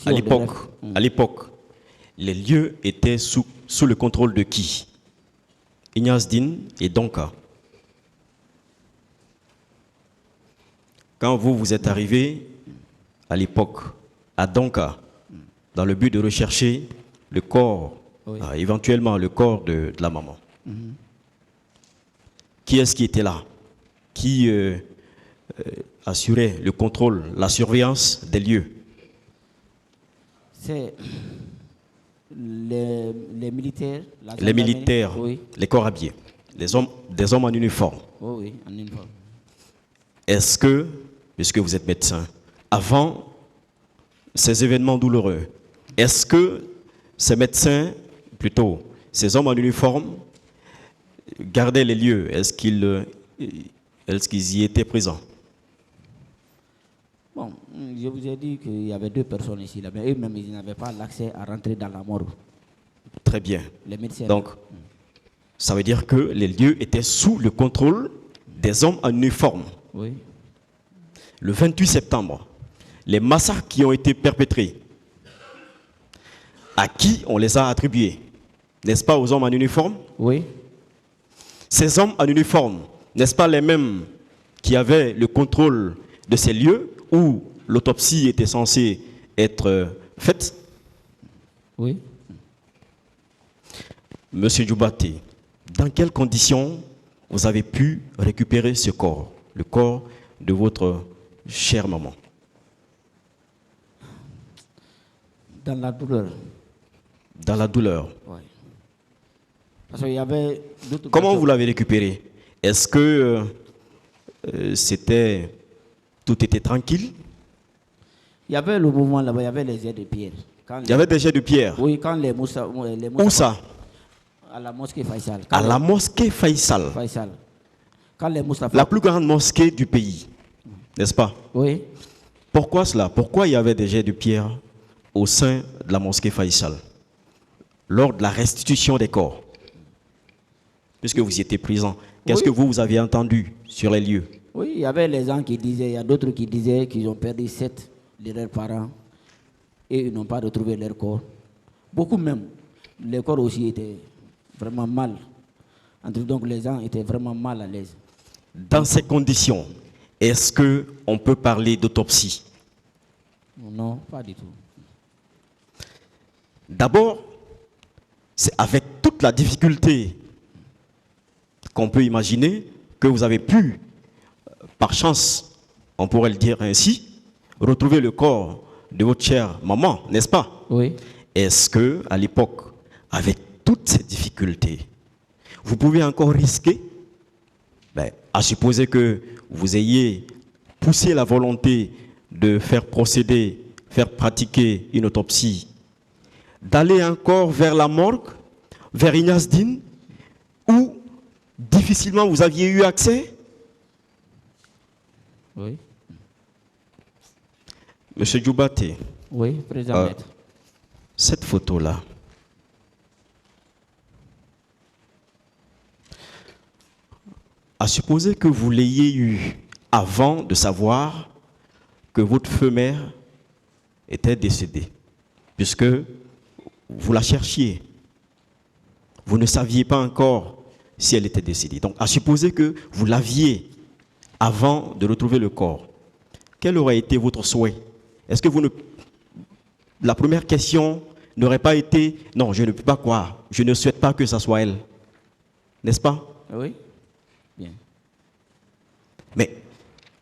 À l'époque, les lieux étaient sous le contrôle de qui? Ignace Dine et Donka. Quand vous êtes arrivé à l'époque à Donka, dans le but de rechercher le corps, éventuellement le corps de la maman, qui est-ce qui était là? Qui assurait le contrôle, la surveillance des lieux? C'est les militaires. Les militaires, oui. Les corps habillés, des hommes en uniforme. Oh, oui, en uniforme. Est-ce que, puisque vous êtes médecin, avant ces événements douloureux, est-ce que ces médecins, plutôt ces hommes en uniforme, gardaient les lieux? Est-ce qu'ils y étaient présents? Bon, je vous ai dit qu'il y avait 2 personnes ici, là, mais eux-mêmes, ils n'avaient pas l'accès à rentrer dans la morgue. Très bien. Les médecins. Donc, ça veut dire que les lieux étaient sous le contrôle des hommes en uniforme. Oui. Le 28 septembre, les massacres qui ont été perpétrés, à qui on les a attribués? N'est-ce pas aux hommes en uniforme? Oui. Ces hommes en uniforme, n'est-ce pas les mêmes qui avaient le contrôle de ces lieux où l'autopsie était censée être faite? Oui. Monsieur Djoubaté, dans quelles conditions vous avez pu récupérer ce corps, le corps de votre chère maman? Dans la douleur. Dans la douleur. Oui. Parce qu'il y avait d'autres. Comment vous l'avez récupéré? Est-ce que tout était tranquille? Il y avait le mouvement là-bas, il y avait les jets de pierre. Il y avait des jets de pierre? Oui, quand les Moussa. Où ça? À la mosquée Faisal. À la mosquée Faisal. Quand les Moustapha. La plus grande mosquée du pays, n'est-ce pas? Oui. Pourquoi cela? Pourquoi il y avait des jets de pierre au sein de la mosquée Faisal lors de la restitution des corps? Puisque vous y étiez présent, qu'est-ce que vous avez entendu sur les lieux? Oui, il y avait les gens qui disaient, il y a d'autres qui disaient qu'ils ont perdu 7 de leurs parents et ils n'ont pas retrouvé leur corps. Beaucoup même. Les corps aussi étaient vraiment mal. Donc les gens étaient vraiment mal à l'aise. Dans ces conditions, est-ce qu'on peut parler d'autopsie? Non, pas du tout. D'abord, c'est avec toute la difficulté qu'on peut imaginer que vous avez pu, par chance, on pourrait le dire ainsi, retrouver le corps de votre chère maman, n'est-ce pas? Oui. Est-ce que, à l'époque, avec toutes ces difficultés, vous pouvez encore risquer, à supposer que vous ayez poussé la volonté de faire procéder, faire pratiquer une autopsie, d'aller encore vers la morgue, vers Ignace Dine, où difficilement vous aviez eu accès? Oui. Monsieur Djoubaté. Oui, président maître. Cette photo-là, à supposer que vous l'ayez eue avant de savoir que votre feu mère était décédée, puisque vous la cherchiez, vous ne saviez pas encore si elle était décédée. Donc, à supposer que vous l'aviez avant de retrouver le corps, quel aurait été votre souhait? Est-ce que la première question n'aurait pas été « Non, je ne peux pas croire, je ne souhaite pas que ça soit elle ». N'est-ce pas? Oui. Bien. Mais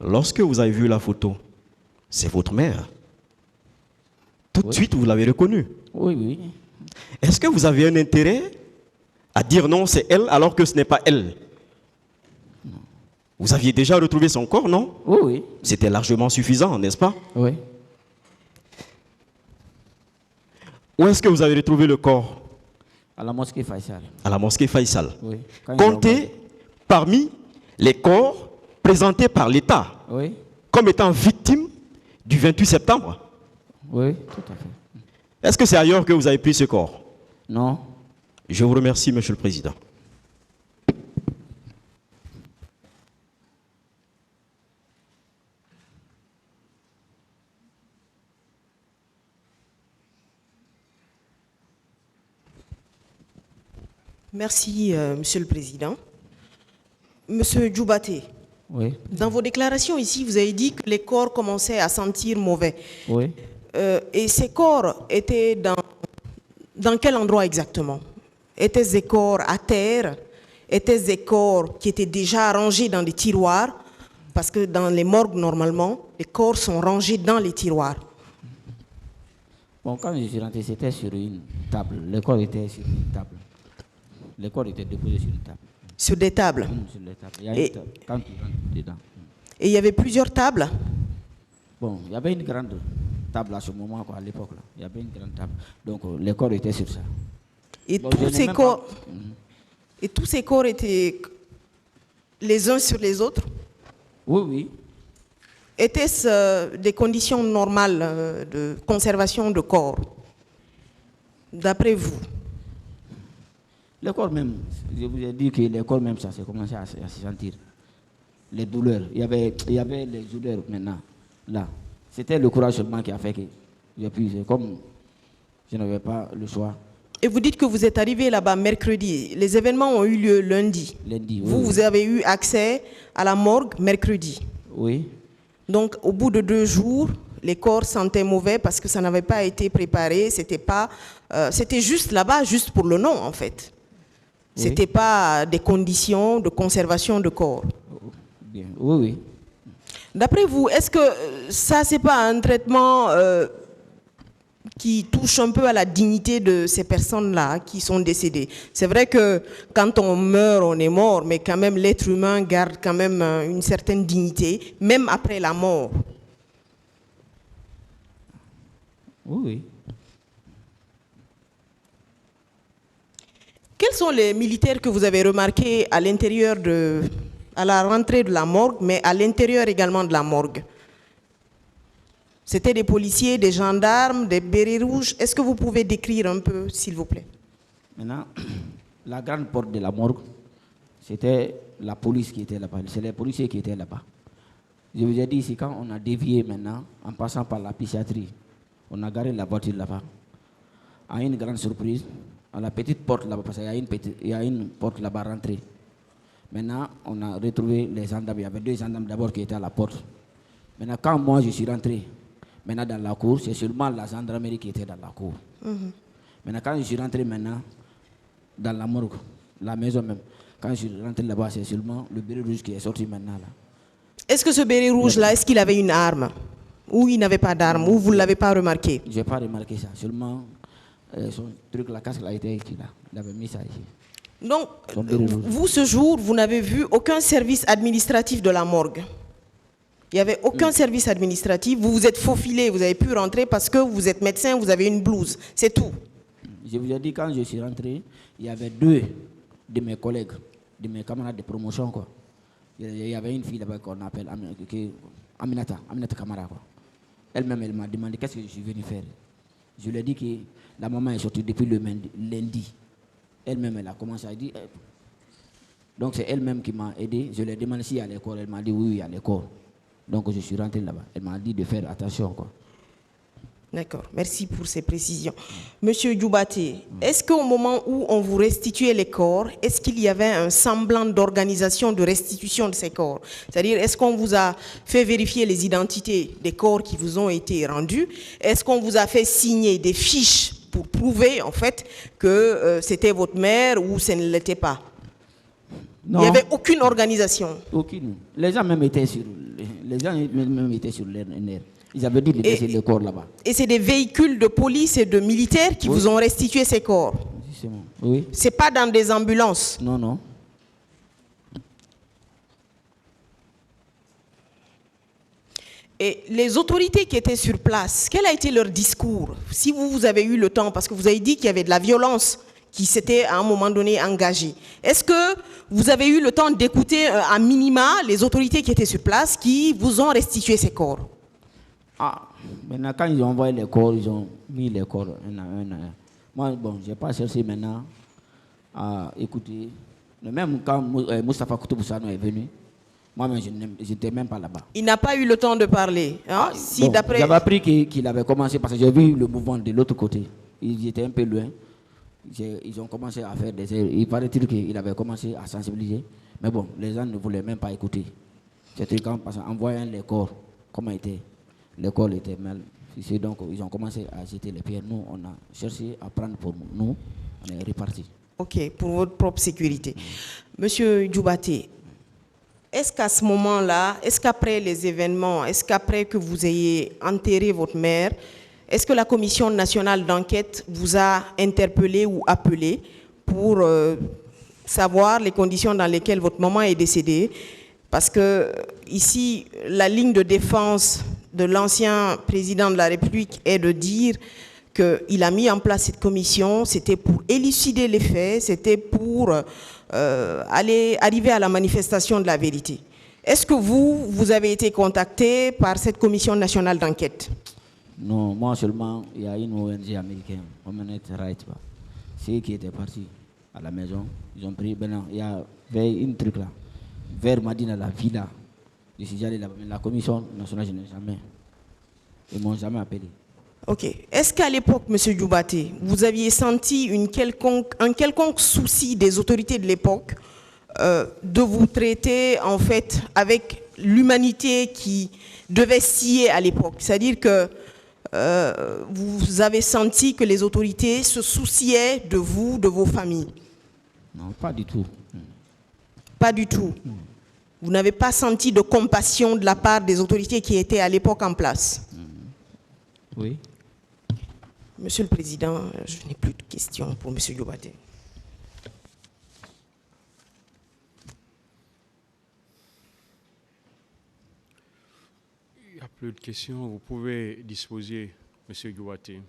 lorsque vous avez vu la photo, c'est votre mère. Tout de suite, vous l'avez reconnue. Oui, oui. Est-ce que vous avez un intérêt à dire non, c'est elle, alors que ce n'est pas elle? Non. Vous aviez déjà retrouvé son corps, non? Oui, oui. C'était largement suffisant, n'est-ce pas? Oui. Où est-ce que vous avez retrouvé le corps? À la mosquée Faisal. À la mosquée Faisal. Oui. Comptez parmi les corps présentés par l'État, oui, comme étant victimes du 28 septembre. Oui, tout à fait. Est-ce que c'est ailleurs que vous avez pris ce corps? Non. Je vous remercie, Monsieur le Président. Merci, Monsieur le Président. Monsieur Djoubaté, Oui. dans vos déclarations ici, vous avez dit que les corps commençaient à sentir mauvais. Oui. Et ces corps étaient dans quel endroit exactement? Étaient-ce des corps à terre? Étaient-ce des corps qui étaient déjà rangés dans des tiroirs? Parce que dans les morgues, normalement, les corps sont rangés dans les tiroirs. Bon, quand je suis rentré, c'était sur une table. Le corps était sur une table. Le corps était déposé sur une table. Sur des tables. Sur les tables. Il y a une table, quand tu rentres dedans. Et il y avait plusieurs tables? Bon, il y avait une grande table à ce moment, quoi, à l'époque. Là. Il y avait une grande table. Donc, les corps étaient sur ça. Et Bon, tous ces corps, et tous ces corps étaient les uns sur les autres? Oui, oui. Étaient-ce des conditions normales de conservation de corps, d'après vous? Les corps même, je vous ai dit que les corps même, ça s'est commencé à se sentir. Les douleurs. Il y avait les douleurs maintenant. Là. C'était le courage seulement qui a fait que j'ai pu. Comme je n'avais pas le choix. Et vous dites que vous êtes arrivé là-bas mercredi. Les événements ont eu lieu lundi. Lundi, oui. Vous avez eu accès à la morgue mercredi. Oui. Donc, au bout de 2 jours, les corps sentaient mauvais parce que ça n'avait pas été préparé. C'était juste là-bas, juste pour le nom, en fait. Oui. C'était pas des conditions de conservation de corps. Bien. Oui, oui. D'après vous, est-ce que ça, c'est pas un traitement qui touche un peu à la dignité de ces personnes-là qui sont décédées? C'est vrai que quand on meurt, on est mort, mais quand même, l'être humain garde quand même une certaine dignité, même après la mort. Oui, oui. Quels sont les militaires que vous avez remarqués à l'intérieur à la rentrée de la morgue, mais à l'intérieur également de la morgue? C'était des policiers, des gendarmes, des bérets rouges. Est-ce que vous pouvez décrire un peu, s'il vous plaît? Maintenant, la grande porte de la morgue, c'était la police qui était là-bas. C'est les policiers qui étaient là-bas. Je vous ai dit ici, quand on a dévié maintenant, en passant par la psychiatrie, on a garé la voiture là-bas. À une grande surprise, à la petite porte là-bas, parce qu'il y a une porte là-bas rentrée. Maintenant, on a retrouvé les gendarmes. Il y avait 2 gendarmes d'abord qui étaient à la porte. Maintenant, quand moi je suis rentré, maintenant dans la cour, c'est seulement la gendarmerie qui était dans la cour. Maintenant, quand je suis rentré maintenant, dans la morgue, la maison même, quand je suis rentré là-bas, c'est seulement le béret rouge qui est sorti maintenant là. Est-ce que ce béret rouge-là, est-ce qu'il avait une arme? Ou il n'avait pas d'arme? Ou vous ne l'avez pas remarqué? Je n'ai pas remarqué ça, seulement son truc, la casque, là, était ici, là. Il avait mis ça ici. Donc, vous, ce jour, vous n'avez vu aucun service administratif de la morgue? Il n'y avait aucun service administratif. Vous vous êtes faufilé, vous avez pu rentrer parce que vous êtes médecin, vous avez une blouse. C'est tout. Je vous ai dit, quand je suis rentré, il y avait 2 de mes collègues, de mes camarades de promotion, quoi. Il y avait une fille là-bas qu'on appelle Aminata Kamara, quoi. Elle-même, elle m'a demandé qu'est-ce que je suis venu faire. Je lui ai dit que la maman est sortie depuis le lundi. Elle-même, elle a commencé à dire. Donc c'est elle-même qui m'a aidé. Je lui ai demandé s'il y a l'école. Elle m'a dit oui, il y a l'école. Donc je suis rentré là-bas. Elle m'a dit de faire attention, quoi. D'accord, merci pour ces précisions. Monsieur Djoubaté, est-ce qu'au moment où on vous restituait les corps, est-ce qu'il y avait un semblant d'organisation de restitution de ces corps? C'est-à-dire, est-ce qu'on vous a fait vérifier les identités des corps qui vous ont été rendus? Est-ce qu'on vous a fait signer des fiches pour prouver, en fait, que c'était votre mère ou ce ne l'était pas? Non. Il n'y avait aucune organisation? Aucune. Les gens même étaient sur les nerfs. Ils avaient dit de laisser le corps là-bas. Et c'est des véhicules de police et de militaires qui vous ont restitué ces corps? Justement. Oui. C'est pas dans des ambulances? Non, non. Et les autorités qui étaient sur place, quel a été leur discours? Si vous avez eu le temps, parce que vous avez dit qu'il y avait de la violence qui s'était à un moment donné engagée. Est-ce que vous avez eu le temps d'écouter à minima les autorités qui étaient sur place qui vous ont restitué ces corps? Ah, maintenant, quand ils ont envoyé les corps, ils ont mis les corps un à un. Moi, bon, je n'ai pas cherché maintenant à écouter. Même quand Moustapha Koutouboussano est venu, moi-même, je n'étais même pas là-bas. Il n'a pas eu le temps de parler. Hein? Si bon, d'après... J'avais appris qu'il avait commencé parce que j'ai vu le mouvement de l'autre côté. Ils étaient un peu loin. ils ont commencé à faire des erreurs. Il paraît-il qu'il avait commencé à sensibiliser. Mais bon, les gens ne voulaient même pas écouter. C'était quand, parce qu'en voyant les corps, comment était, les corps étaient mal fichés, donc ils ont commencé à jeter les pierres. Nous, on a cherché à prendre pour nous, on est repartis. Ok, pour votre propre sécurité. Monsieur Djoubaté, est-ce qu'à ce moment-là, est-ce qu'après les événements, est-ce qu'après que vous ayez enterré votre mère, est-ce que la commission nationale d'enquête vous a interpellé ou appelé pour savoir les conditions dans lesquelles votre maman est décédée? Parce que ici, la ligne de défense de l'ancien président de la République est de dire qu'il a mis en place cette commission, c'était pour élucider les faits, c'était pour arriver à la manifestation de la vérité. Est-ce que vous avez été contacté par cette commission nationale d'enquête? Non, moi seulement, il y a une ONG américaine, Human Rights, ceux qui étaient partis à la maison, ils ont pris, il y avait une truc là, vers Madina, la villa, je suis allé là-bas, mais la commission nationale, je n'ai jamais, ils ne m'ont jamais appelé. Ok. Est-ce qu'à l'époque, M. Djoubaté, vous aviez senti un quelconque souci des autorités de l'époque de vous traiter en fait avec l'humanité qui devait scier à l'époque? C'est-à-dire que vous avez senti que les autorités se souciaient de vous, de vos familles? Non, pas du tout. Pas du tout. Vous n'avez pas senti de compassion de la part des autorités qui étaient à l'époque en place? Oui. Monsieur le Président, je n'ai plus de questions pour M. Djoubaté. Il n'y a plus de questions. Vous pouvez disposer, M. Djoubaté.